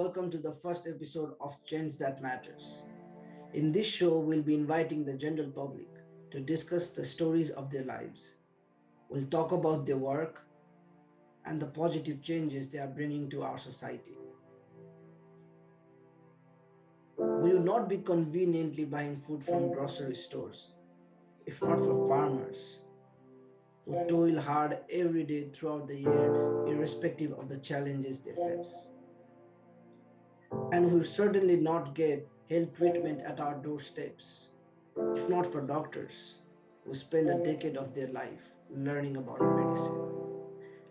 welcome to the first episode of Change That Matters. In this show, we'll be inviting the general public to discuss the stories of their lives. We'll talk about their work and the positive changes they are bringing to our society. We will not be conveniently buying food from grocery stores, if not for farmers who toil hard every day throughout the year, irrespective of the challenges they face. And we certainly not get health treatment at our doorsteps, if not for doctors who spend a decade of their life learning about medicine,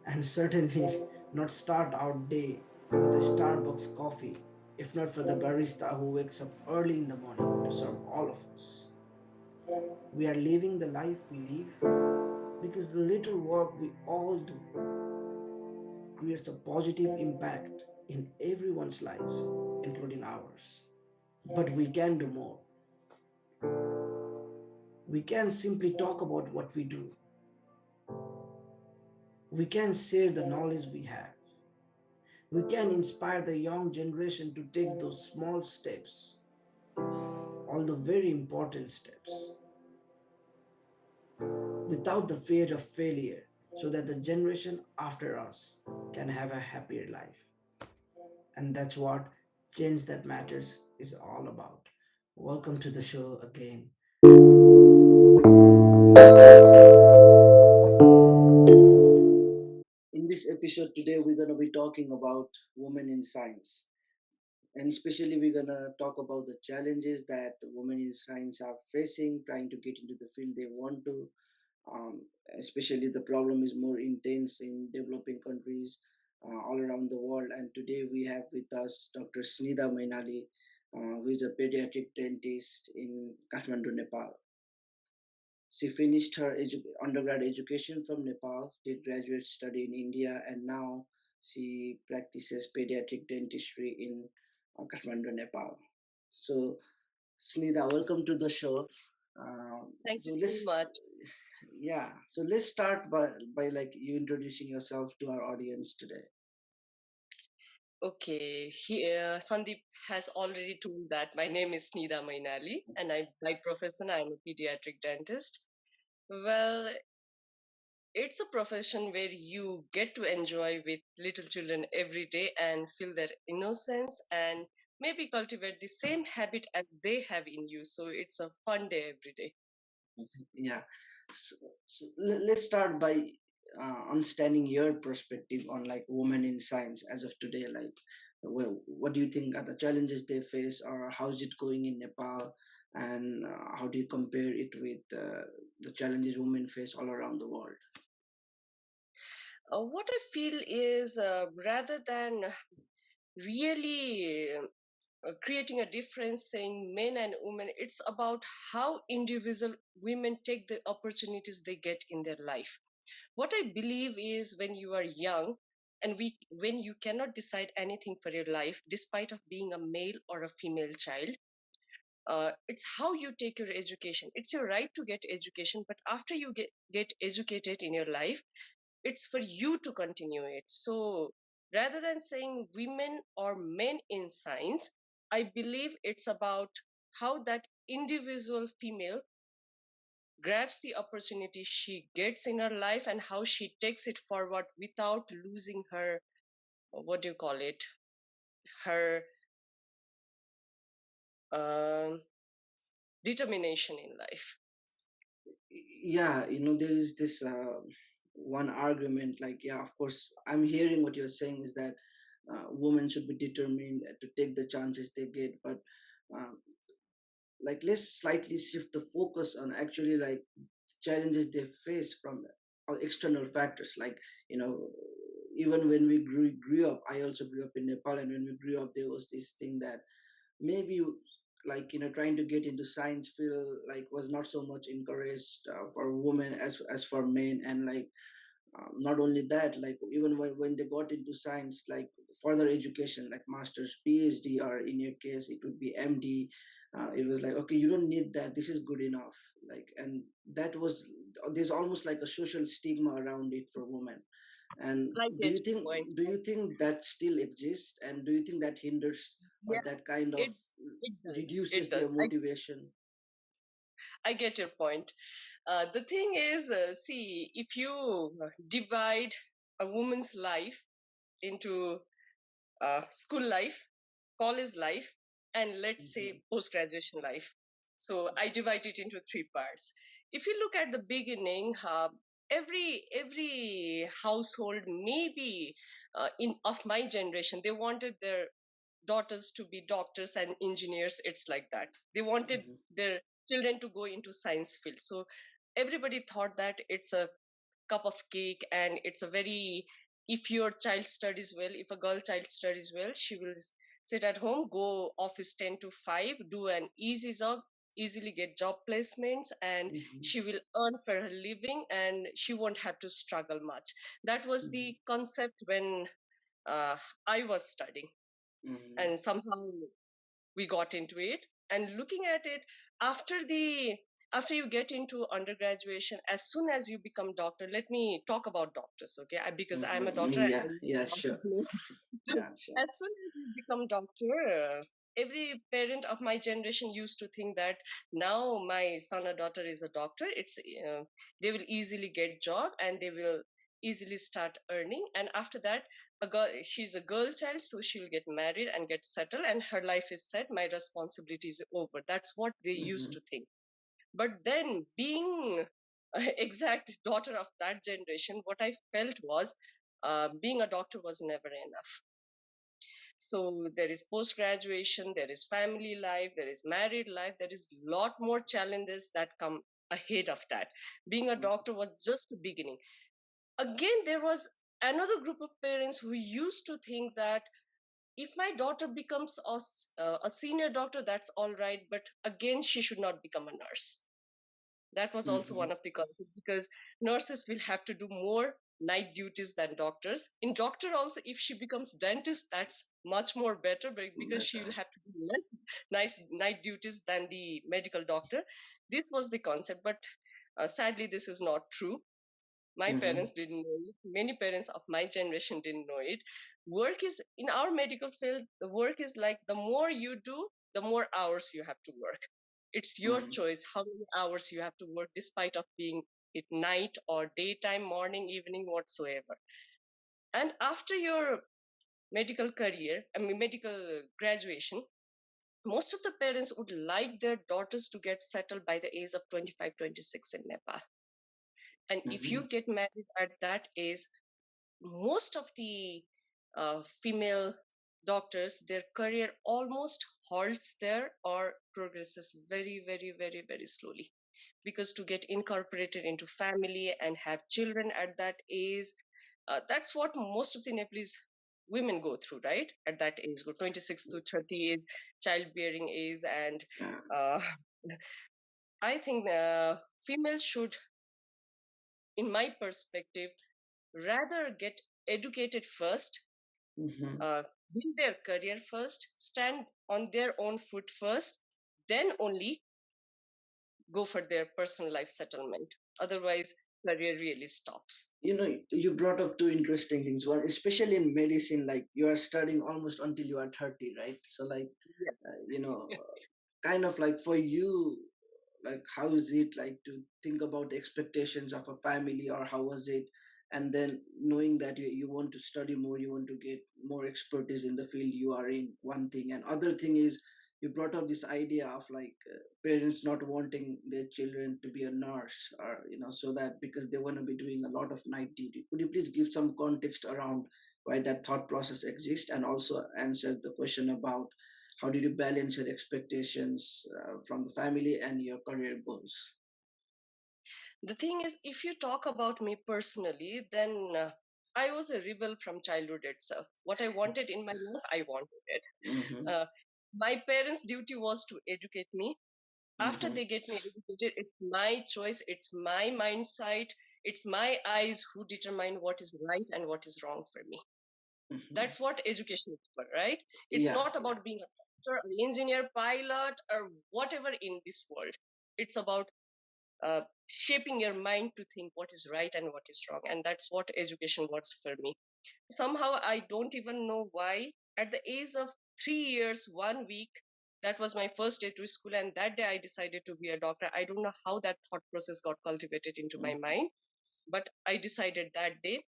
and certainly not start our day with a Starbucks coffee, if not for the barista who wakes up early in the morning to serve all of us. We are living the life we live because the little work we all do creates a positive impact in everyone's lives, including ours. But we can do more. We can simply talk about what we do. We can share the knowledge we have. We can inspire the young generation to take those small steps, all the very important steps, without the fear of failure, so that the generation after us can have a happier life. And that's what Change That Matters is all about. Welcome to the show again. In this episode today, we're going to be talking about women in science. And especially, we're going to talk about the challenges that women in science are facing, trying to get into the field they want to. Um, Especially, the problem is more intense in developing countries all around the world. And today, we have with us Dr. Sneedha Mainali, who is a pediatric dentist in Kathmandu, Nepal. She finished her undergrad education from Nepal, did graduate study in India, and now she practices pediatric dentistry in Kathmandu, Nepal. So, Sneedha, welcome to the show. Thank you So so let's, much. yeah. So let's start by like you introducing yourself to our audience today. Okay, Sandeep has already told that my name is Sneedha Mainali, and by profession I'm a pediatric dentist. Well, it's a profession where you get to enjoy with little children every day and feel their innocence and maybe cultivate the same habit as they have in you. So it's a fun day every day. Yeah. So, let's start by understanding your perspective on like women in science as of today. Like, what do you think are the challenges they face, or how is it going in Nepal, and how do you compare it with the challenges women face all around the world? What I feel is rather than really creating a difference saying men and women, it's about how individual women take the opportunities they get in their life. What I believe is when you are young and when you cannot decide anything for your life despite of being a male or a female child, it's how you take your education. It's your right to get education, but after you get educated in your life, it's for you to continue it. So rather than saying women or men in science, I believe it's about how that individual female grabs the opportunity she gets in her life and how she takes it forward without losing her, what do you call it, her um, determination in life. Yeah, there is this one argument. Like, yeah, of course, I'm hearing what you're saying is that women should be determined to take the chances they get, but um, like let's slightly shift the focus on actually like challenges they face from external factors, like you know even when we grew up. I also grew up in Nepal, and when we grew up there was this thing that maybe like trying to get into science field like was not so much encouraged for women as for men. And like not only that, like even when they got into science, like further education like master's, PhD, or in your case it would be MD, it was like, okay, you don't need that, this is good enough. Like, and that was, there's almost like a social stigma around it for women. And I do get you your think point. do you think that still exists, and do you think that hinders or Yeah, that kind of it it does. reduces It does. their motivation? I get your point. The thing is, see, if you divide a woman's life into school life, college life, and let's Mm-hmm. say post graduation life. So I divide it into three parts. If you look at the beginning, every household, maybe in of my generation, they wanted their daughters to be doctors and engineers. It's like that. They wanted Mm-hmm. their children to go into science field. So everybody thought that it's a cup of cake, and it's a very, if your child studies well, if a girl child studies well, she will sit at home, go office 10 to 5, do an easy job, easily get job placements, and Mm-hmm. she will earn for her living, and she won't have to struggle much. That was Mm-hmm. the concept when uh, I was studying. Mm-hmm. And somehow we got into it, and looking at it, after the after you get into undergraduation, as soon as you become doctor, let me talk about doctors, okay? Because I'm a Mm-hmm. doctor and Yeah, I yeah, sure. Yeah, sure. as soon as you become doctor, every parent of my generation used to think that now my son or daughter is a doctor, it's they will easily get job and they will easily start earning, and after that, a girl, she's a girl child, so she'll get married and get settled and her life is set, my responsibility is over. That's what they used Mm-hmm. to think. But then, being exact daughter of that generation, what I felt was being a doctor was never enough. So there is post graduation, there is family life, there is married life, there is lot more challenges that come ahead of that. Being a doctor was just the beginning. Again, there was another group of parents who used to think that if my daughter becomes a senior doctor, that's all right, but again, she should not become a nurse. That was also Mm-hmm. one of the concepts, because nurses will have to do more night duties than doctors. In doctor also, if she becomes dentist, that's much more better, because she will Better. have to do less nice night duties than the medical doctor. This was the concept, but sadly, this is not true. My Mm-hmm. parents didn't know it. Many parents of my generation didn't know it. Work is, in our medical field, the work is like, the more you do, the more hours you have to work. It's your Mm-hmm. choice how many hours you have to work, despite of being it night or daytime, morning, evening, whatsoever. And after your medical career, I mean medical graduation, most of the parents would like their daughters to get settled by the age of 25, 26 in Nepal. And if Mm-hmm. you get married at that age, most of the female doctors, their career almost halts there or progresses very, very, very, very slowly. Because to get incorporated into family and have children at that age, that's what most of the Nepalese women go through, right? At that age, go 26 to 30 is childbearing age. And Yeah. uh, I think females should, in my perspective, rather get educated first, Mm-hmm. uh, build their career first, stand on their own foot first, then only go for their personal life settlement. Otherwise, career really stops. You brought up two interesting things. One, especially in medicine, like you are studying almost until you are 30, right? So like, Yeah. uh, you know kind of like for you, like how is it like to think about the expectations of a family, or how was it, and then knowing that you want to study more, you want to get more expertise in the field you are in, one thing. And other thing is, you brought up this idea of like parents not wanting their children to be a nurse, or so that because they want to be doing a lot of night duty. Could you please give some context around why that thought process exists, and also answer the question about how did you balance your expectations from the family and your career goals? The thing is, if you talk about me personally, then I was a rebel from childhood itself. What I wanted in my life, I wanted it. Mm-hmm. Uh, my parents' duty was to educate me. After Mm-hmm. they get me educated, it's my choice, it's my mindset, it's my eyes who determine what is right and what is wrong for me. Mm-hmm. That's what education is for, right? It's Yeah, not yeah. about being a doctor, an engineer, pilot, or whatever in this world. It's about shaping your mind to think what is right and what is wrong. And that's what education was for me. Somehow I don't even know why. At the age of 3 years, 1 week, that was my first day to school, and that day I decided to be a doctor. I don't know how that thought process got cultivated into my mind, but I decided that day.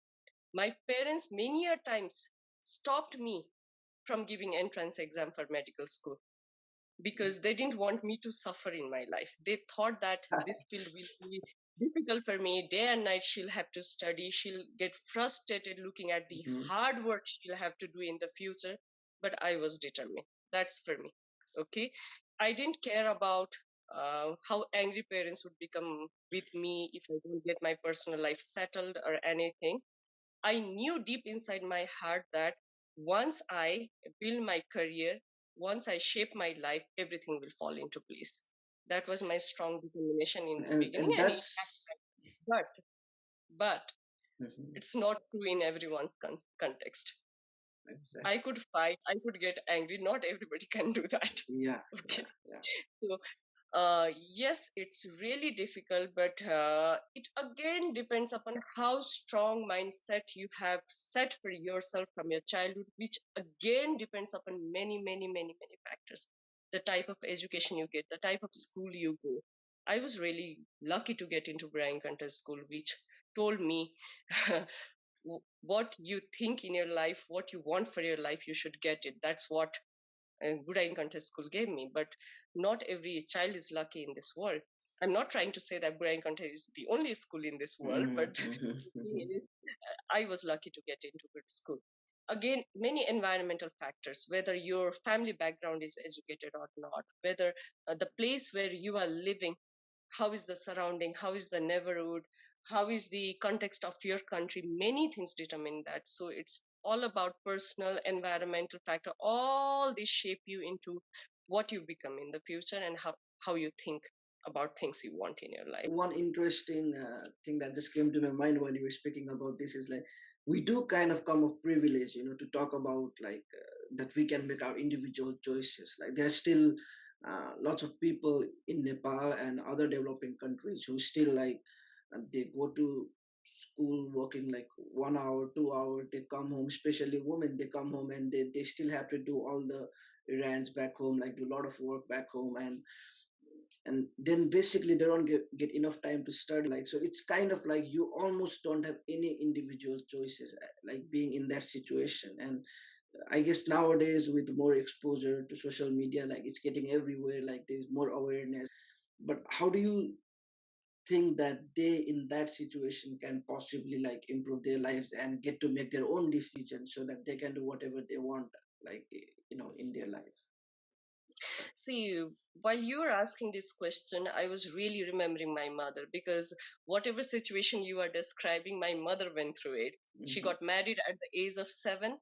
My parents many a times stopped me from giving entrance exam for medical school because they didn't want me to suffer in my life. They thought that this field will be difficult for me. Day and night, she'll have to study. She'll get frustrated looking at the hard work she'll have to do in the future. But I was determined. That's for me. Okay. I didn't care about how angry parents would become with me if I don't get my personal life settled or anything. I knew deep inside my heart that once I build my career, once I shape my life, everything will fall into place. That was my strong determination in the beginning, And and it, that's but but Mhm. it's not true in everyone's context. I Exactly. could fight, I could get angry. Not everybody can do that. Yeah, Okay, yeah, yeah. so yes, it's really difficult, but it again depends upon how strong mindset you have set for yourself from your childhood, which again depends upon many factors. The type of education you get, the type of school you go. I was really lucky to get into Brian Cantor School, which told me what you think in your life, what you want for your life, you should get it. That's what good eye contest school gave me. But not every child is lucky in this world. I'm not trying to say that good eye contest is the only school in this world, but the thing is, I was lucky to get into good school. Again, many environmental factors, whether your family background is educated or not, whether the place where you are living, how is the surrounding, how is the neighborhood, how is the context of your country, many things determine that. So it's all about personal environmental factor. All these shape you into what you become in the future and how you think about things you want in your life. One interesting thing that just came to my mind while you were speaking about this is like we do kind of come of privilege, to talk about like that we can make our individual choices. Like there's still lots of people in Nepal and other developing countries who still like they go to school working like 1 hour, 2 hours. They come home, especially women. They come home and they still have to do all the errands back home, like do a lot of work back home, and then basically they don't get enough time to study, like so it's kind of like you almost don't have any individual choices, like being in that situation. And I guess nowadays with more exposure to social media, like it's getting everywhere, like there's more awareness. But how do you think that they in that situation can possibly like improve their lives and get to make their own decisions so that they can do whatever they want, like in their life? See, while you were asking this question, I was really remembering my mother because whatever situation you are describing, my mother went through it. She got married at the age of 7.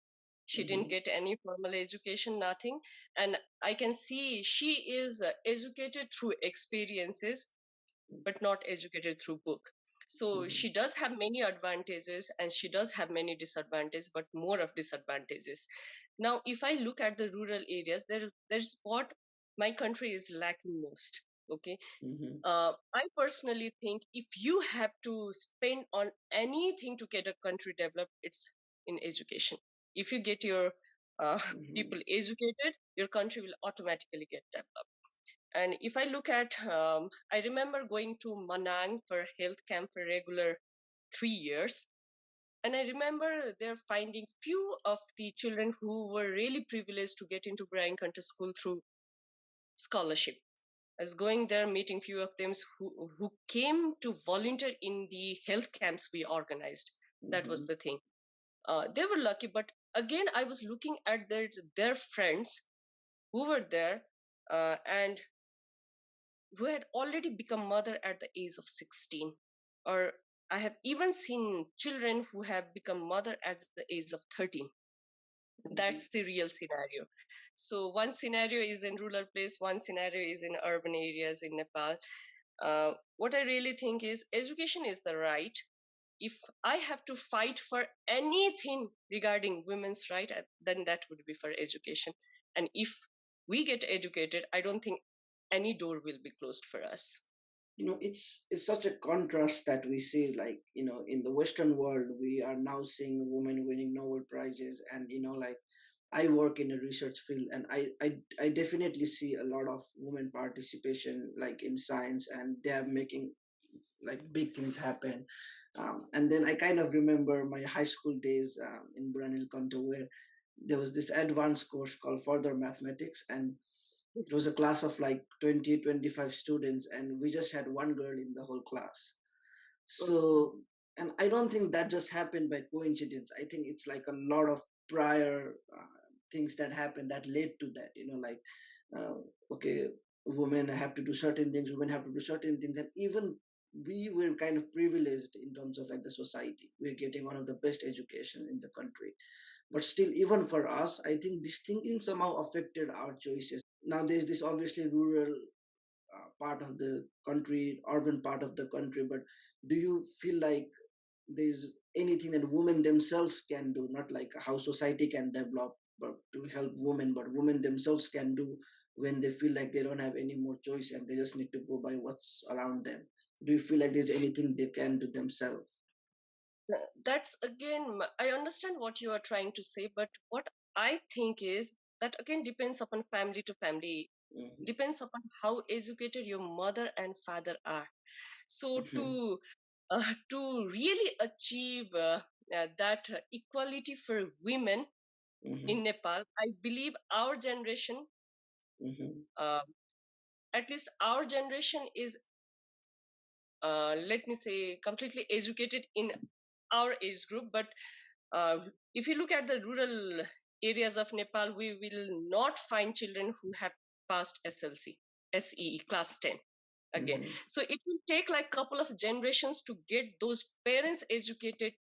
She didn't get any formal education, nothing. And I can see she is educated through experiences, but not educated through book. So she does have many advantages and she does have many disadvantages, but more of disadvantages. Now, if I look at the rural areas, there's what my country is lacking most. Okay, I personally think if you have to spend on anything to get a country developed, it's in education. If you get your people educated, your country will automatically get developed. And if I look at, I remember going to Manang for health camp for regular 3 years. And I remember there finding few of the children who were really privileged to get into Brian Cantor School through scholarship. I was going there, meeting few of them who came to volunteer in the health camps we organized. That was the thing. They were lucky, but again, I was looking at their friends who were there, and who had already become mother at the age of 16. Or I have even seen children who have become mother at the age of 13. That's the real scenario. So one scenario is in rural place, one scenario is in urban areas in Nepal. What I really think is education is the right. If I have to fight for anything regarding women's right, then that would be for education. And if we get educated, I don't think any door will be closed for us. it's such a contrast that we see, like, in the Western world we are now seeing women winning Nobel prizes, and like, I work in a research field, and I definitely see a lot of women participation, like in science, and they are making like big things happen. And then I kind of remember my high school days in Branil Kanto, where there was this advanced course called further mathematics, and it was a class of like 20-25 students, and we just had one girl in the whole class. Mm. So, and I don't think that just happened by coincidence. I think it's like a lot of prior things that happened that led to that, like, okay, women have to do certain things, women have to do certain things, and even we were kind of privileged in terms of like the society. We're getting one of the best education in the country, but still, even for us, I think this thinking somehow affected our choices. Now there's this obviously rural part of the country, urban part of the country, but do you feel like there's anything that women themselves can do, not like how society can develop but to help women, but women themselves can do when they feel like they don't have any more choice and they just need to go by what's around them? Do you feel like there's anything they can do themselves? That's again, I understand what you are trying to say, but what I think is that again depends upon family to family, Mm-hmm. depends upon how educated your mother and father are. So Mm-hmm. to really achieve that equality for women Mm-hmm. in Nepal, I believe our generation, Mm-hmm. uh, at least our generation is, let me say, completely educated in our age group. But uh, if you look at the rural areas of Nepal, we will not find children who have passed SLC, SEE, class 10 again. Mm-hmm. So it will take like couple of generations to get those parents educated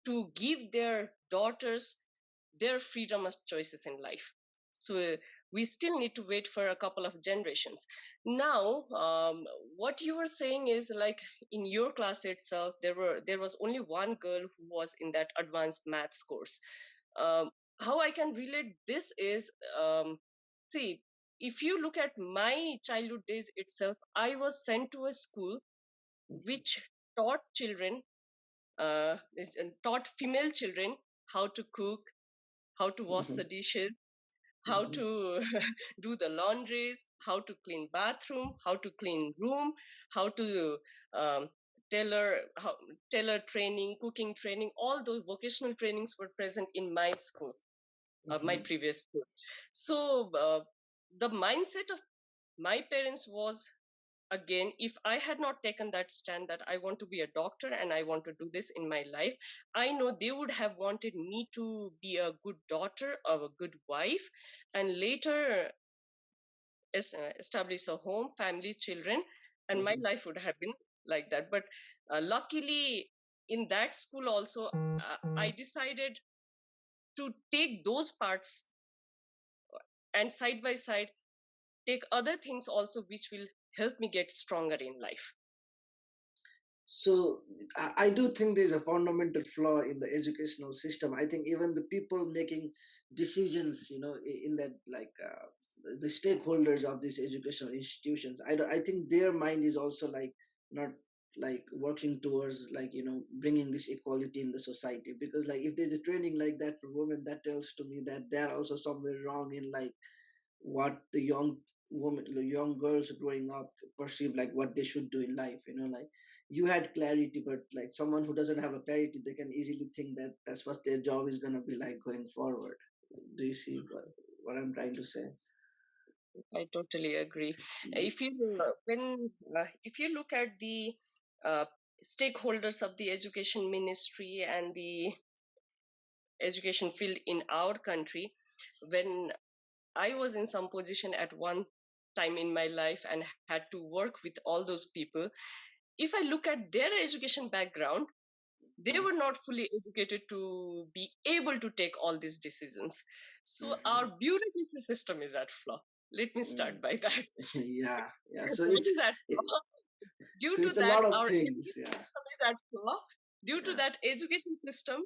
to give their daughters their freedom of choices in life. So we still need to wait for a couple of generations. Now, what you were saying is like in your class itself, there was only one girl who was in that advanced maths course. Um, how I can relate this is, see, if you look at my childhood days itself, I was sent to a school which taught children taught female children how to cook, how to wash the Mm-hmm. dishes, how Mm-hmm. to do the laundries, how to clean bathroom, how to clean room, how to um, tailor, how, tailor training, cooking training. All those vocational trainings were present in my school, my Mm-hmm. previous school. So the mindset of my parents was, again, if I had not taken that stand that I want to be a doctor and I want to do this in my life, I know they would have wanted me to be a good daughter or a good wife, and later establish a home, family, children, and my Mm-hmm. life would have been like that. But luckily, in that school also, I decided to take those parts and side by side take other things also which will help me get stronger in life. So I do think there's a fundamental flaw in the educational system. I think even the people making decisions, in that, like, the stakeholders of these educational institutions, I think their mind is also like not like working towards, like, bringing this equality in the society, because like if there's a training like that for women, that tells to me that they're also somewhere wrong in like what the young women, the young girls growing up perceive like what they should do in life. Like, you had clarity, but like someone who doesn't have a clarity, they can easily think that that's what their job is going to be like going forward. Do you see what I'm trying to say? I totally agree. If you if you look at the uh, stakeholders of the education ministry and the education field in our country, when I was in some position at one time in my life and had to work with all those people, if I look at their education background, they were not fully educated to be able to take all these decisions. So our Mhm. bureaucracy system is at flaw. Let me start Mm. by that. Yeah, yeah. So What it's is that it, flaw? Due so to it's a that, lot of our things. education Yeah, system is at flaw. Due to yeah. that education system,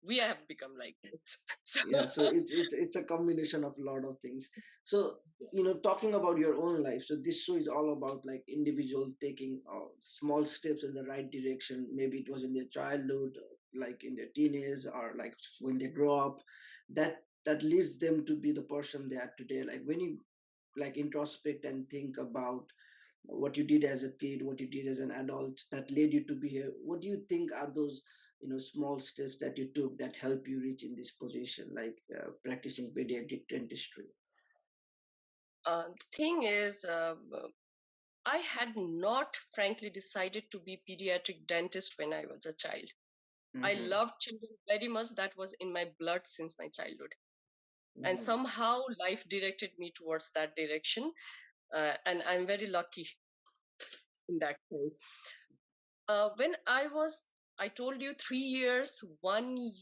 we have become like that. So, Yeah, so it's a combination of a lot of things. So talking about your own life, so this show is all about like individual taking small steps in the right direction. Maybe it was in their childhood, like in their teenage, or like when they grow up, that leads them to be the person they are today. Like when you like introspect and think about what you did as a kid, what you did as an adult that led you to be here, what do you think are those small steps that you took that help you reach in this position, like practicing pediatric dentistry? the thing is, I had not frankly decided to be pediatric dentist when I was a child. I Mm-hmm. loved children very much. That was in my blood since my childhood. And Mm-hmm. somehow life directed me towards that direction. And I'm very lucky in that sense. When I told you 3 years, 1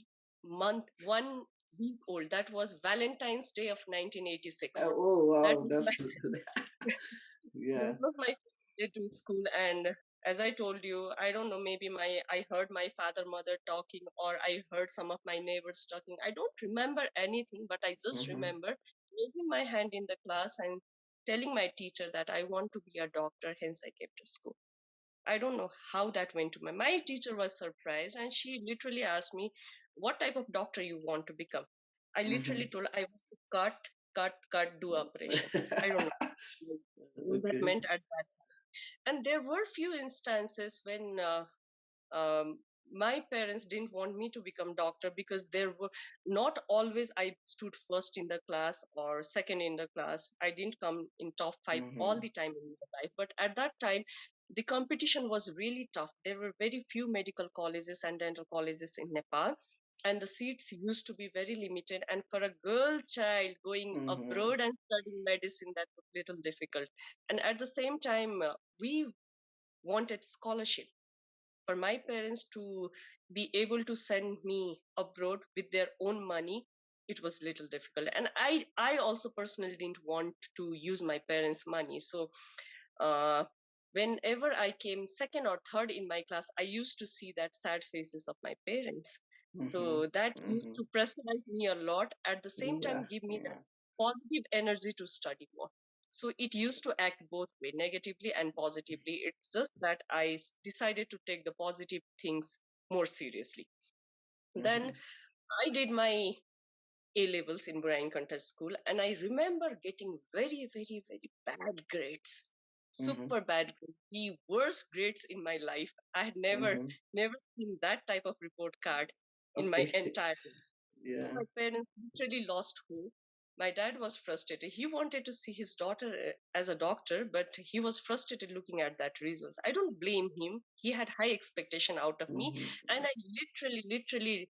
month, 1 week old, that was Valentine's Day of 1986. Oh That wow, was my that's yeah. that was my first day to school. And as I told you, I don't know, maybe I heard my father, mother talking, or I heard some of my neighbors talking. I don't remember anything, but I just Mm-hmm. remember raising my hand in the class and telling my teacher that I want to be a doctor, hence I came to school. I don't know how that went to my teacher was surprised, and she literally asked me, "What type of doctor you want to become?" I literally Mm-hmm. told her I want to cut, do operation. I don't know what that Okay. meant at that. And there were few instances when um, my parents didn't want me to become doctor, because there were not always I stood first in the class or second in the class. I didn't come in top 5 all Mm-hmm. the time in my life, but at that time the competition was really tough. There were very few medical colleges and dental colleges in Nepal, and the seats used to be very limited, and for a girl child going Mm-hmm. abroad and studying medicine, that was little difficult. And at the same time, we wanted scholarship for my parents to be able to send me abroad with their own money. It was little difficult, and I also personally didn't want to use my parents money. So uh, whenever I came second or third in my class, I used to see that sad faces of my parents. Mm-hmm. So that used Mm-hmm. to pressurize me a lot, at the same Yeah, time give me that yeah. positive energy to study more. So it used to act both way, negatively and positively. It's just that decided to take the positive things more seriously. Then Mm-hmm. I did my A levels in Brian Contest School, and I remember getting very, very, very bad grades. Mm-hmm. Super bad grades, the worst grades in my life. I had Mm-hmm. never seen that type of report card in my Okay. entire life. So Yeah. my parents literally lost hope. My dad was frustrated. He wanted to see his daughter as a doctor, but he was frustrated looking at that results. I don't blame him. He had high expectation out of me, Mm-hmm. and I literally,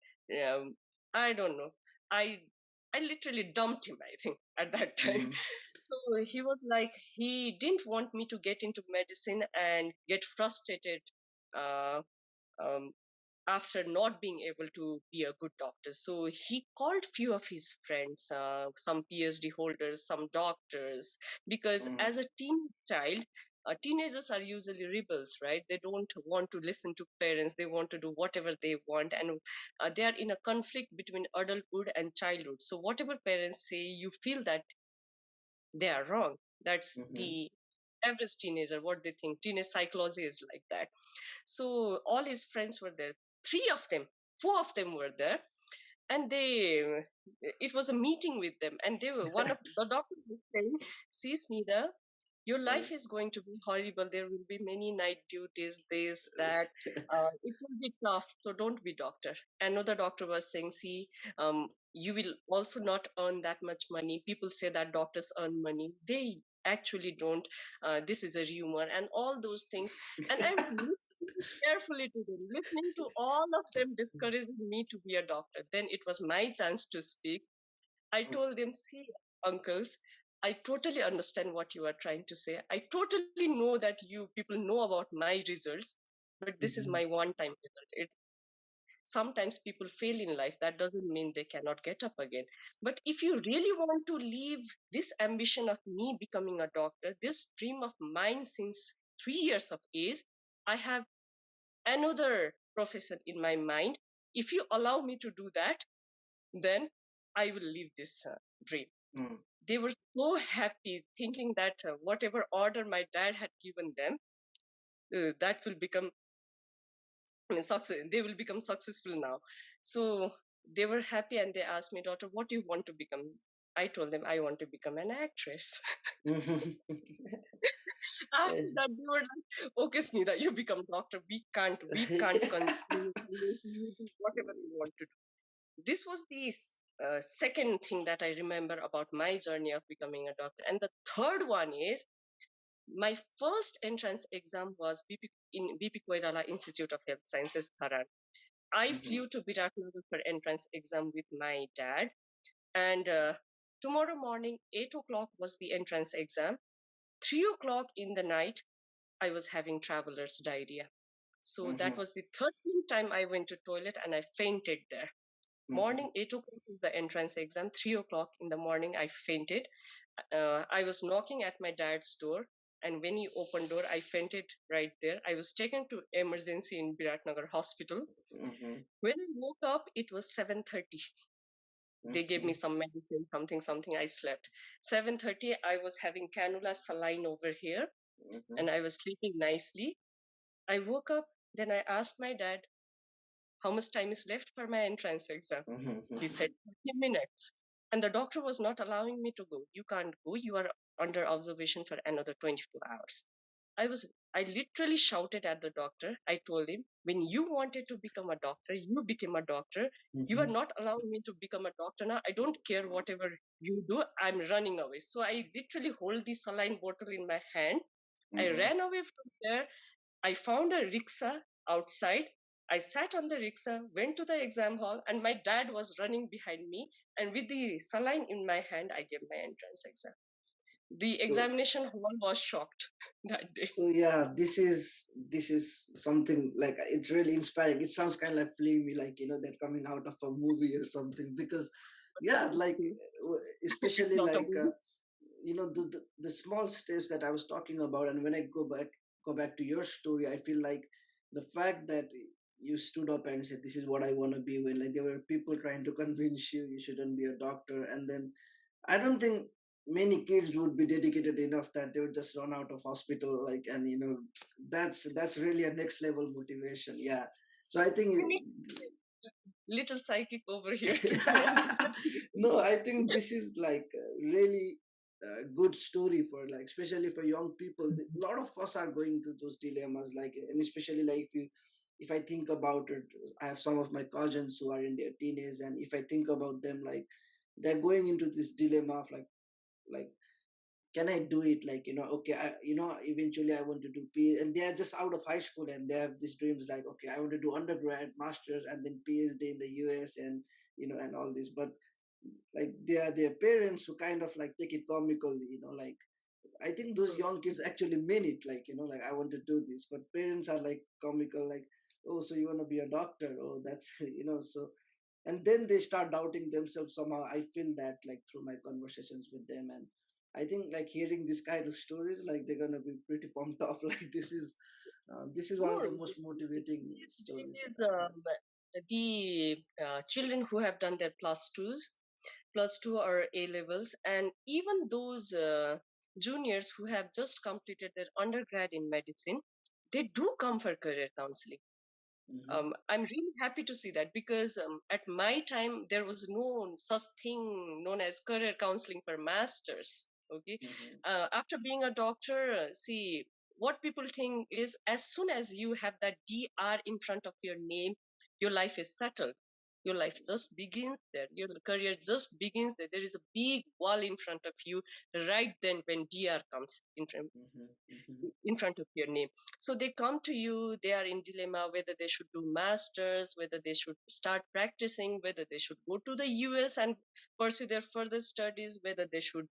um, I don't know. I I literally dumped him, I think, at that time. Mm-hmm. So he was like, he didn't want me to get into medicine and get frustrated uh, um, after not being able to be a good doctor. So he called few of his friends, some PhD holders, some doctors, because Mm-hmm. as a teen child, teenagers are usually rebels, right? They don't want to listen to parents. They want to do whatever they want, and they are in a conflict between adulthood and childhood. So whatever parents say, you feel that they are wrong. That's Mm-hmm. the average teenager, what they think. Teenage psychology is like that. So all his friends were there. Three of them, four of them were there, and it was a meeting with them, and they were one of the doctor was saying, "See, Sneedha, your life is going to be horrible. There will be many night duties, this, that. It will be tough. So don't be doctor." Another doctor was saying, "See, you will also not earn that much money. People say that doctors earn money. They actually don't. This is a rumor," and all those things. And I was listening carefully to them, listening to all of them discouraging me to be a doctor. Then it was my chance to speak. I told them, "See, uncles, I totally understand what you are trying to say. I totally know that you people know about my results, but this is Mm-hmm. my one time result. Sometimes people fail in life. That doesn't mean they cannot get up again. But if you really want to leave this ambition of me becoming a doctor, this dream of mine since 3 years of age, I have another profession in my mind. if you allow me to do that, then I will live this dream. They were so happy thinking that whatever order my dad had given them, that will become, I mean, success. They will become successful now. So they were happy and they asked me, daughter, what do you want to become? I told them I want to become an actress. After that, they were like, okay, Sneedha, you become doctor. We can't continue you do whatever you want to do. This was the second thing that I remember about my journey of becoming a doctor. And the third one is my first entrance exam was in BP Koirala Institute of Health Sciences, Dharan. I flew to Biratnagar for entrance exam with my dad. And tomorrow morning, 8 o'clock was the entrance exam. 3 o'clock in the night, I was having traveler's diarrhea. So that was the 13th time I went to toilet and I fainted there. Morning 8 o'clock is the entrance exam. 3 o'clock in the morning, I fainted. I was knocking at my dad's door, and when he opened door, I fainted right there. I was taken to emergency in Biratnagar hospital. When I woke up, it was 7:30. They gave me some medicine, something. I slept. 7:30, I was having cannula saline over here, and I was sleeping nicely. I woke up, then I asked my dad, how much time is left for my entrance exam? He said 30 minutes. And the doctor was not allowing me to go. You can't go. You are under observation for another 24 hours. I literally shouted at the doctor. I told him, when you wanted to become a doctor, you became a doctor. You are not allowing me to become a doctor now. I don't care whatever you do. I'm running away. So I literally hold the saline bottle in my hand. I ran away from there. I found a rickshaw outside. I sat on the rickshaw, went to the exam hall, and my dad was running behind me. And with the saline in my hand, I gave my entrance exam. The examination hall was shocked that day. So yeah, this is something like it's really inspiring. It sounds kind of like filmy, like that coming out of a movie or something. Because yeah, like especially Not a like movie. the small steps that I was talking about, and when I go back to your story, I feel like the fact that you stood up and said, "This is what I want to be," when like there were people trying to convince you shouldn't be a doctor, and then I don't think many kids would be dedicated enough that they would just run out of hospital, like, and that's really a next level motivation. Yeah. So I think We need little psychic over here to do all that. no, I think this is like a really good story for like especially for young people. A lot of us are going through those dilemmas, like, and especially like if I think about it, I have some of my cousins who are in their teenage, and if I think about them, like they're going into this dilemma of like can I do it? Like, okay, eventually I want to do PhD, and they are just out of high school and they have these dreams like, okay, I want to do undergrad, masters, and then PhD in the US, and and all this. But like they are their parents who kind of like take it comical, like I think those young kids actually mean it, like, like I want to do this, but parents are like comical, like, oh, so you want to be a doctor? Oh, that's, so, and then they start doubting themselves somehow. I feel that like through my conversations with them, and I think like hearing this kind of stories, like they're gonna be pretty pumped off. Like this is one of Sure. the most motivating It stories that is I've heard. the children who have done their plus two or A levels, and even those juniors who have just completed their undergrad in medicine, they do come for career counseling. I'm really happy to see that because at my time there was no such thing known as career counseling for masters. Okay, after being a doctor, see what people think is as soon as you have that DR in front of your name, your life is settled. Your life just begins there. Your career just begins there. There is a big wall in front of you right then when DR comes in front of your name. So they come to you, they are in dilemma whether they should do masters, whether they should start practicing, whether they should go to the US and pursue their further studies, whether they should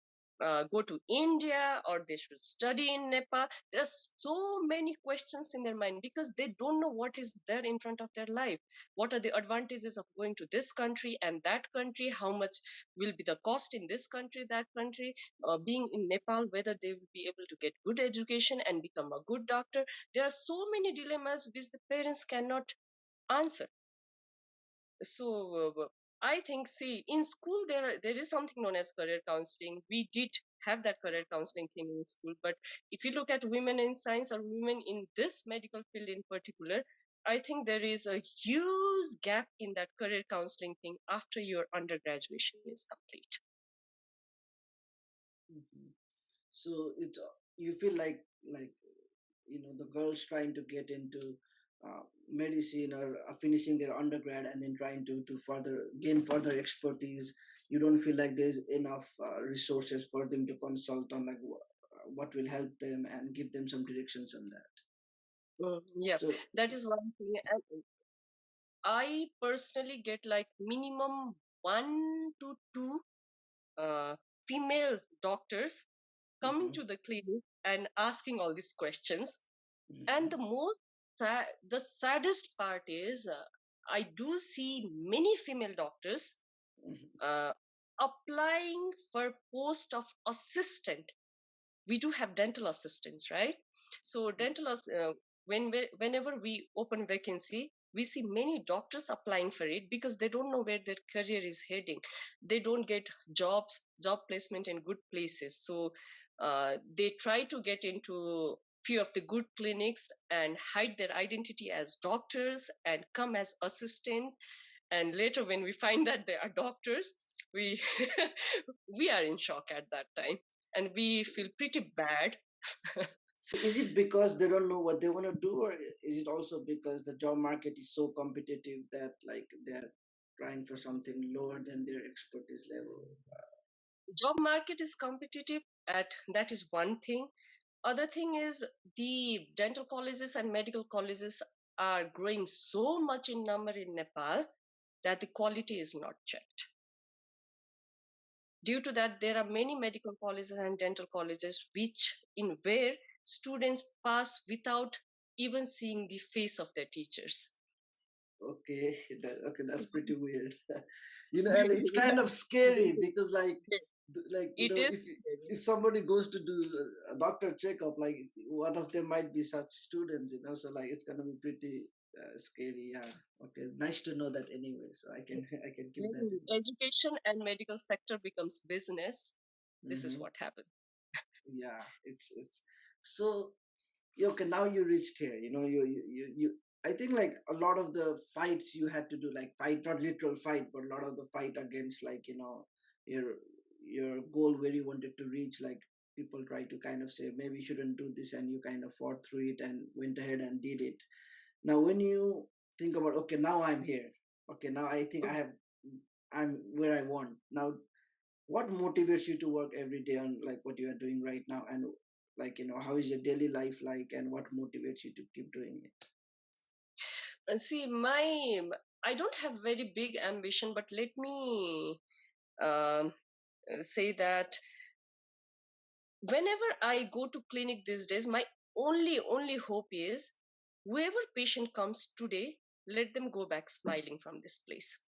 go to India or they should study in Nepal. There are so many questions in their mind because they don't know what is there in front of their life. What are the advantages of going to this country and that country? How much will be the cost in this country, that country? Being in Nepal, whether they will be able to get good education and become a good doctor. There are so many dilemmas which the parents cannot answer. So I think, see, in school there is something known as career counseling. We did have that career counseling thing in school, but if you look at women in science or women in this medical field in particular, I think there is a huge gap in that career counseling thing after your undergraduation is complete. Mhm. So it's you feel like the girls trying to get into medicine or finishing their undergrad and then trying to further gain further expertise. You don't feel like there's enough resources for them to consult on, like what will help them and give them some directions on that. Yeah, So that is one thing. And I personally get like minimum 1 to 2 uh, female doctors coming mhm, to the clinic and asking all these questions. And mhm, the saddest part is, I do see many female doctors mhm, uh, applying for post of assistant. We do have dental assistants, right? So whenever we open vacancy, we see many doctors applying for it because they don't know where their career is heading. They don't get job placement in good places, so they try to get into few of the good clinics and hide their identity as doctors and come as assistant. And later when we find that they are doctors, we we are in shock at that time, and we feel pretty bad. so is it because they don't know what they want to do, or is it also because the job market is so competitive that like they're trying for something lower than their expertise level? Job market is competitive, at that is one thing. Other thing is, the dental colleges and medical colleges are growing so much in number in Nepal that the quality is not checked. Due to that, there are many medical colleges and dental colleges which in where students pass without even seeing the face of their teachers. Okay, okay, that's pretty weird. And it's kind of scary because It is if somebody goes to do a doctor checkup, like one of them might be such students, so like it's gonna be pretty scary. Yeah. Okay, nice to know that anyway. So I can keep that when education and medical sector becomes business. in. This is what happens. Yeah, it's so. Yeah, okay, now you reached here. You I think like a lot of the fights you had to do, like fight, not literal fight, but a lot of the fight against, like, your your goal where you wanted to reach, like people try to kind of say maybe you shouldn't do this, and you kind of fought through it and went ahead and did it. Now when you think about, okay, now I'm here, okay, now I think I'm where I want now, what motivates you to work every day on like what you are doing right now, and like, how is your daily life like, and what motivates you to keep doing it? See, I don't have very big ambition, but let me um, say that whenever I go to clinic these days, my only hope is whoever patient comes today, let them go back smiling from this place.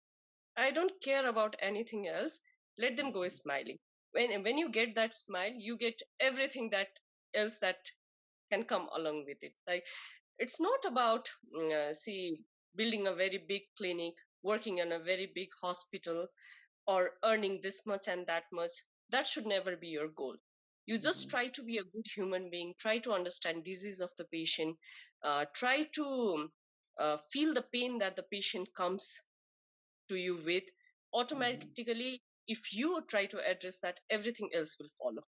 I don't care about anything else. Let them go smiling. When you get that smile, you get everything that else that can come along with it. Like, it's not about see, building a very big clinic, working in a very big hospital, or earning this much and that much. That should never be your goal. You just Mhm, try to be a good human being, try to understand disease of the patient, try to feel the pain that the patient comes to you with. mhm. Automatically, if you try to address that, everything else will follow.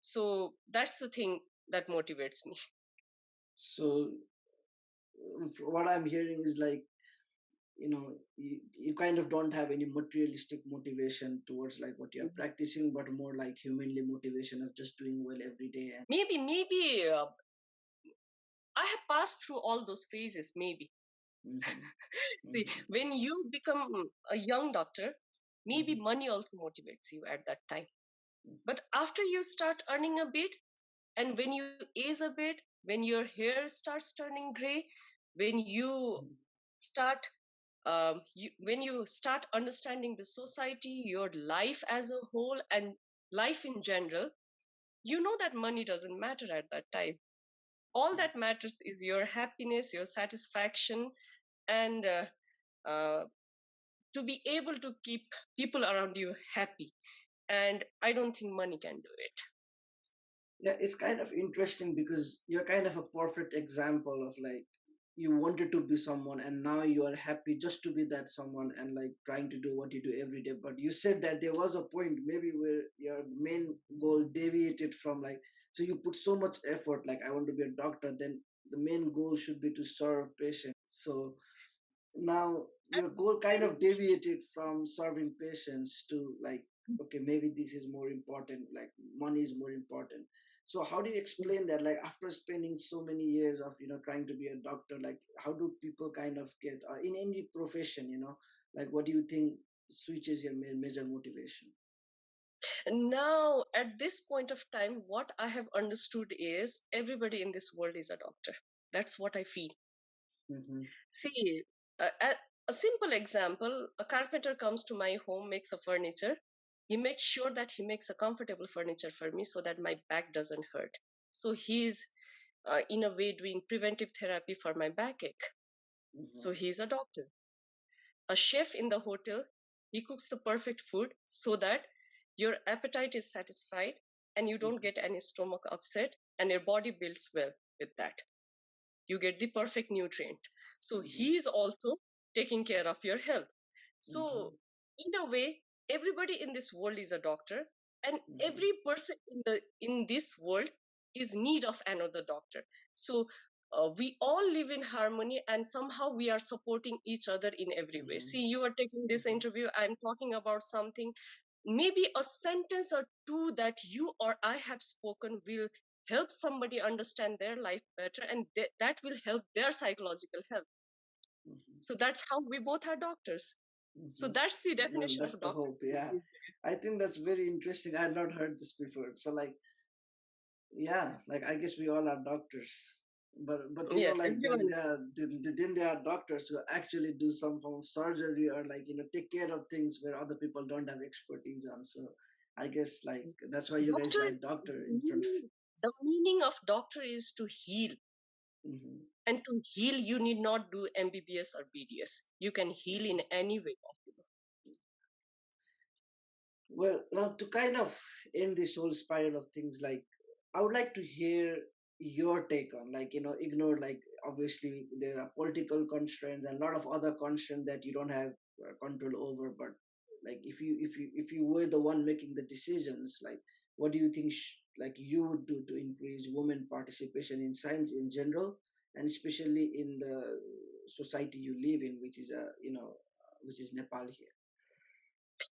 So that's the thing that motivates me. So what I'm hearing is like, you kind of don't have any materialistic motivation towards like what you're practicing, but more like humanly motivation of just doing well every day. And Maybe I have passed through all those phases. Maybe mhm, see, mhm, when you become a young doctor, maybe mhm, money also motivates you at that time. But after you start earning a bit, and when you age a bit, when your hair starts turning gray, when you mhm, start when you start understanding the society, your life as a whole, and life in general, you know that money doesn't matter at that time. All that matters is your happiness, your satisfaction, and uh, to be able to keep people around you happy. And I don't think money can do it. Yeah, it's kind of interesting because you're kind of a perfect example of like you wanted to be someone and now you are happy just to be that someone and like trying to do what you do every day. But you said that there was a point maybe where your main goal deviated from like, so you put so much effort like I want to be a doctor, then the main goal should be to serve patients. So now At your this goal kind point, of deviated from serving patients to like, okay, maybe this is more important, like money is more important. So how do you explain that, like after spending so many years of trying to be a doctor, like how do people kind of get in any profession, like what do you think switches your major motivation? now, at this point of time, what I have understood is everybody in this world is a doctor. That's what I feel. Mm-hmm. See, a simple example, a carpenter comes to my home, makes a furniture. He makes sure that he makes a comfortable furniture for me so that my back doesn't hurt. So he's, in a way, doing preventive therapy for my backache. So Mm-hmm. he's a doctor. A chef in the hotel, he cooks the perfect food so that your appetite is satisfied and you don't get any stomach upset and your body builds well with that. You get the perfect nutrient. So Mm-hmm. he is also taking care of your health. Mm-hmm. So in a way, everybody in this world is a doctor, and Mm-hmm. every person in this world is need of another doctor. So we all live in harmony, and somehow we are supporting each other in every way. Mm-hmm. See, you are taking this Mm-hmm. interview, I'm talking about something, maybe a sentence or two that you or I have spoken will help somebody understand their life better, and that will help their psychological health. Mm-hmm. So that's how we both are doctors. So Mm-hmm. that's the Well, definition that's of the doctor. hope. Yeah, I think that's very interesting. I had not heard this before. So, like, yeah, like I guess we all are doctors, but Yeah, like then everyone. there are doctors who actually do some form of surgery or like take care of things where other people don't have expertise on. So, I guess like that's why you guys Doctor, write doctor in front of the meaning of doctor is to heal. it. Hmm. And to heal, you need not do MBBS or BDS. You can heal in any way possible. Well, now to kind of end this whole spiral of things, like I would like to hear your take on, like, ignore like obviously there are political constraints and a lot of other constraints that you don't have control over. But like, if you were the one making the decisions, like, what do you think like you would do to increase women participation in science in general, and especially in the society you live in, which is which is Nepal here.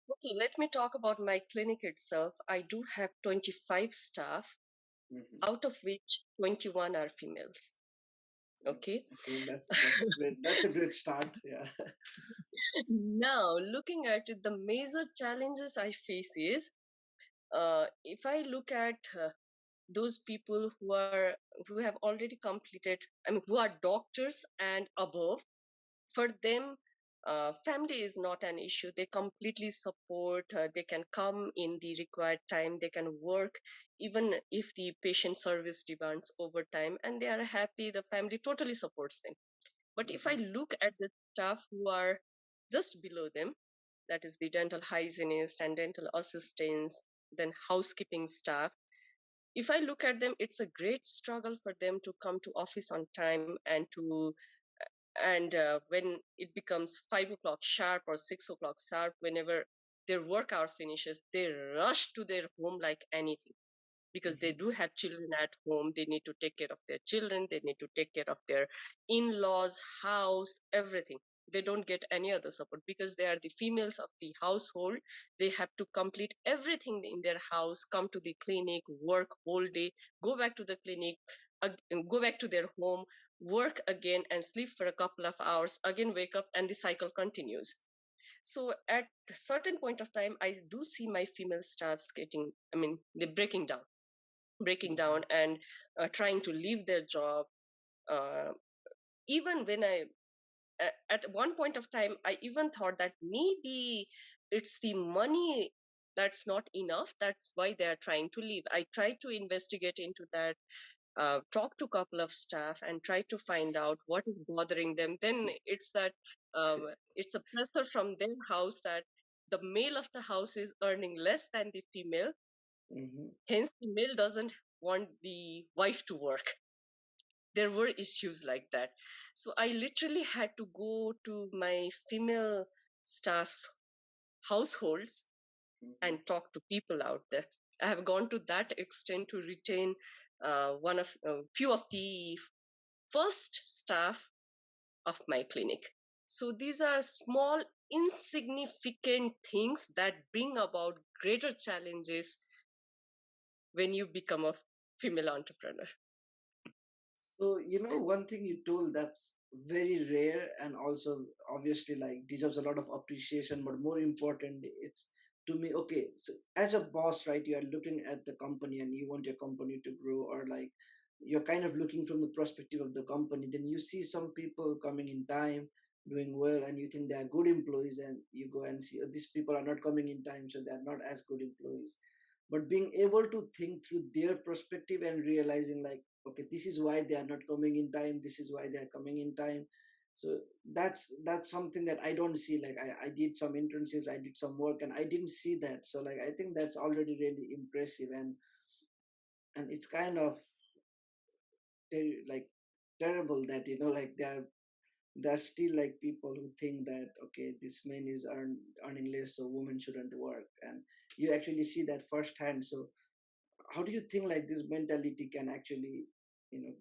Okay, let me talk about my clinic itself. I do have 25 staff, Hmm. out of which 21 are females. Okay. Okay, that's great. That's a great start. Yeah. Now, looking at it, the major challenges I face is, if I look at those people who have already completed, I mean, who are doctors and above, for them, family is not an issue. They completely support. They can come in the required time. They can work even if the patient service demands overtime, and they are happy. The family totally supports them. But if I Mhm, look at the staff who are just below them, that is the dental hygienist and dental assistants, then housekeeping staff, if I look at them, it's a great struggle for them to come to office on time and when it becomes 5 o'clock sharp or 6 o'clock sharp, whenever their work hour finishes, they rush to their home like anything, because they mhm, do have children at home. They need to take care of their children, they need to take care of their in-laws, house, everything. They don't get any other support because they are the females of the household. They have to complete everything in their house, come to the clinic, work whole day, go back to the clinic, go back to their home, work again and sleep for a couple of hours, again wake up, and the cycle continues. So at a certain point of time, I do see my female staffs getting, I mean, they're breaking down mhm, and trying to leave their job. uh, Even when at one point of time, I even thought that maybe it's the money that's not enough, that's why they are trying to leave. I tried to investigate into that, talk to a couple of staff and try to find out what is bothering them. Then it's that It's a pressure from their house that the male of the house is earning less than the female. Mm-hmm. Hence, the male doesn't want the wife to work. There were issues like that. So I literally had to go to my female staff's households Mm-hmm. and talk to people out there. I have gone to that extent to retain one of few of the first staff of my clinic. So these are small, insignificant things that bring about greater challenges when you become a female entrepreneur. So, one thing you told that's very rare and also obviously like deserves a lot of appreciation, but more importantly, it's to me, okay, so as a boss, right, you are looking at the company and you want your company to grow, or like you're kind of looking from the perspective of the company, then you see some people coming in time, doing well, and you think they are good employees, and you go and see, oh, these people are not coming in time, so they're not as good employees. But being able to think through their perspective and realizing like, okay, this is why they are not coming in time, this is why they are coming in time. So that's something that I don't see. Like I did some internships, I did some work, and I didn't see that. So like I think that's already really impressive, and it's kind of like terrible that like there's still like people who think that, okay, this man is earning less, so women shouldn't work, and you actually see that firsthand. So how do you think like this mentality can actually, you know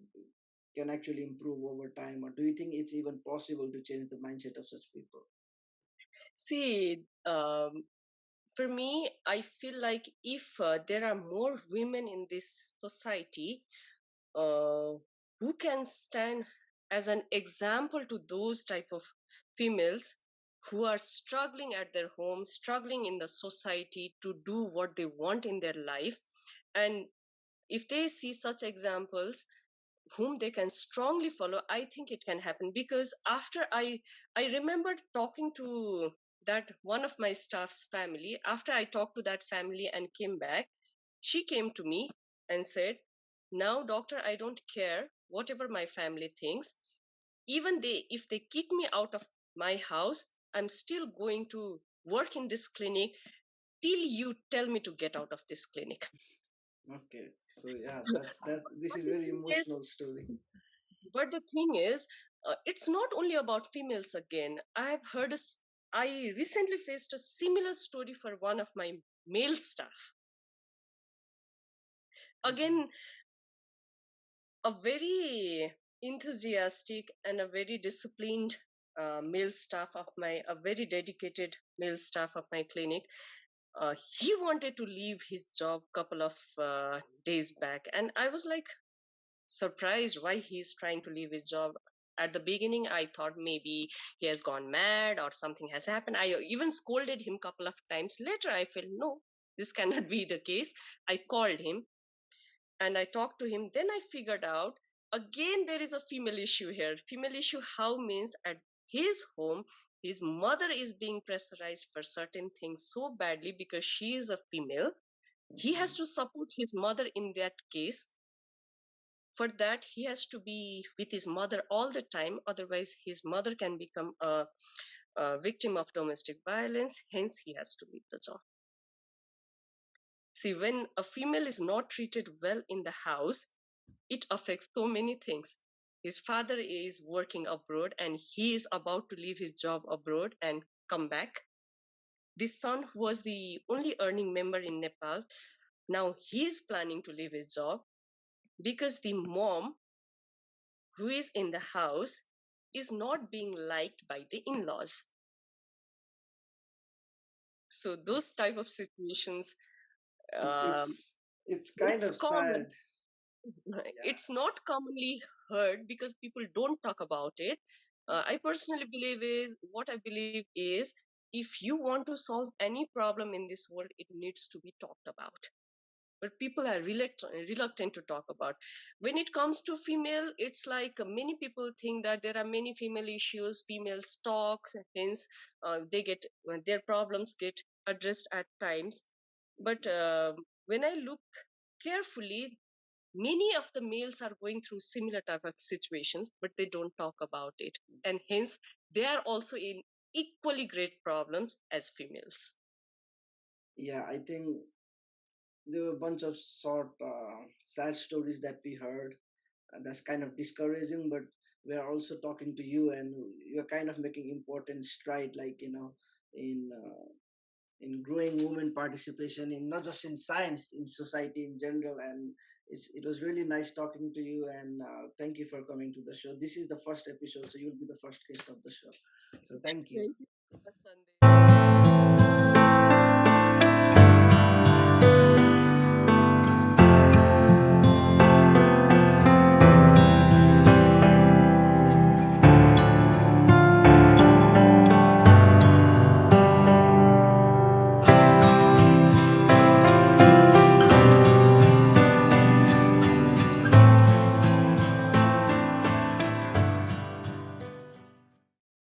can actually improve over time, or do you think it's even possible to change the mindset of such people? See, for me, I feel like if there are more women in this society uh, who can stand as an example to those type of females who are struggling at their home, struggling in the society to do what they want in their life, and if they see such examples whom they can strongly follow, I think it can happen. Because after I remembered talking to that one of my staff's family, after I talked to that family and came back, she came to me and said, now doctor, I don't care whatever my family thinks. Even they, if they kick me out of my house, I'm still going to work in this clinic till you tell me to get out of this clinic. Okay, so yeah, this But is the very thing is, emotional story. But the thing is, it's not only about females again. I recently faced a similar story for one of my male staff. Mm-hmm. Again, a very enthusiastic and a very disciplined male staff of a very dedicated male staff of my clinic. He wanted to leave his job couple of days back, and I was like, surprised why he's trying to leave his job. At the beginning, I thought maybe he has gone mad or something has happened. I even scolded him a couple of times. Later, I felt no, this cannot be the case. I called him and I talked to him. Then I figured out again there is a female issue here. Female issue how means at his home, his mother is being pressurized for certain things so badly because she is a female. He Mm-hmm. has to support his mother in that case. For that, he has to be with his mother all the time. Otherwise, his mother can become a victim of domestic violence. Hence, he has to leave the job. See, when a female is not treated well in the house, it affects so many things. His father is working abroad and he is about to leave his job abroad and come back. This son, who was the only earning member in Nepal, now he is planning to leave his job because the mom who is in the house is not being liked by the in-laws. So those type of situations, it's um, it's it's kind it's of sad. common. Yeah. It's not commonly heard because people don't talk about it. I personally believe is what I believe is, if you want to solve any problem in this world, it needs to be talked about. But people are reluctant to talk about. When it comes to female, it's like many people think that there are many female issues, females talk, hence they get their problems get addressed at times. But when I look carefully, many of the males are going through similar type of situations, but they don't talk about it, and hence they are also in equally great problems as females. Yeah, I think there were a bunch of sad stories that we heard. That's kind of discouraging, but we are also talking to you, and you're kind of making important stride, like in in growing women participation in not just in science, in society in general. And it was really nice talking to you, and thank you for coming to the show. This is the first episode, so you'll be the first guest of the show. So thank you. Thank you so much, Sandeep.